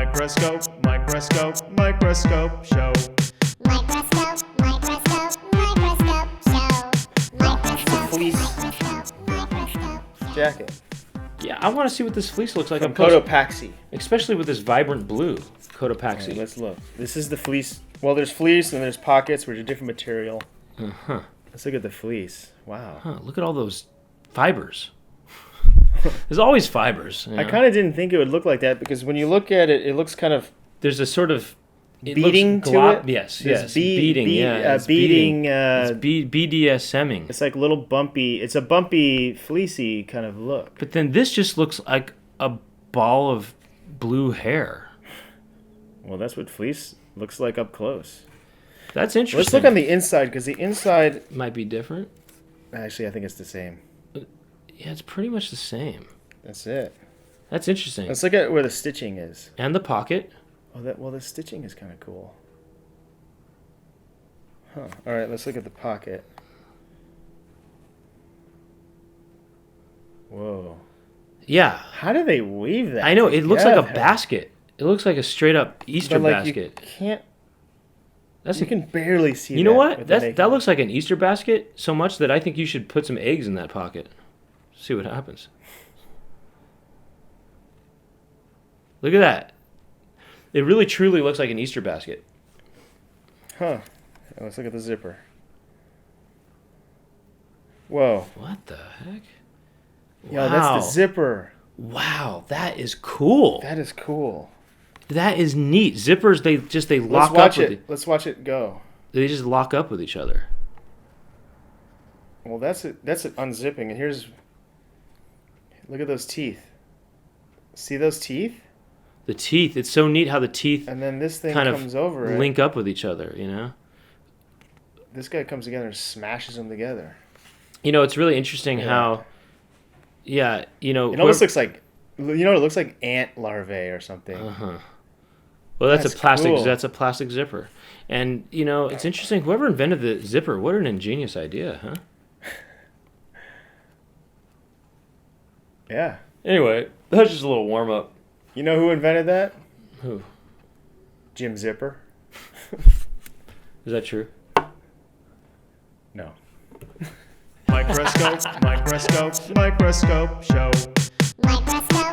Microscope, microscope, microscope show. Microscope, microscope, microscope show. Microscope, Fleece jacket. Yeah, I want to see what this fleece looks like From up close, Cotopaxi. especially with this vibrant blue Cotopaxi. Alright, let's look. This is the fleece. Well, there's fleece and there's pockets, which are different material. Uh-huh. Let's look at the fleece. Wow. Huh, look at all those fibers. There's always fibers. You I know? kind of didn't think it would look like that because when you look at it, it looks kind of There's a sort of it beating looks to it. Yes, There's yes. beading. It's Beading. It's BDSMing. It's like little bumpy. It's a bumpy, fleecy kind of look. But then this just looks like a ball of blue hair. Well, that's what fleece looks like up close. That's interesting. Let's look on the inside because the inside. Might be different. Actually, I think it's the same. Yeah, it's pretty much the same. That's it. That's interesting. Let's look at where the stitching is. And the pocket. Oh, the stitching is kind of cool. Huh. All right, let's look at the pocket. Whoa. Yeah. How do they weave that? I know. It looks like a together? basket. It looks like a straight up Easter But, like, basket. You can't. That's You can barely see. You know that what? with the naked That looks like an Easter basket so much that I think you should put some eggs in that pocket. See what happens. Look at that. It really truly looks like an Easter basket. Huh. Let's look at the zipper. Whoa. What the heck? Yeah, that's the zipper. Wow, that is cool. That is cool. That is neat. Zippers, they Let's lock up watch with it. Let's watch it go. they just lock up with each other. Well, that's it. That's it unzipping. And here's. Look at those teeth. See those teeth? The teeth, it's so neat how the teeth And then this thing kind comes of over it. link up with each other, you know? This guy comes together and smashes them together. You know, it's really interesting Yeah. how, yeah, you know. It almost looks like, it looks like ant larvae or something. Uh-huh. Well, that's That's a plastic. cool. That's a plastic zipper, and you know it's interesting. Whoever invented the zipper, what an ingenious idea, huh? Yeah. Anyway, that's just a little warm up. You know who invented that? Who Jim Zipper. is that true? No. Microscope, microscope, microscope show. microscope.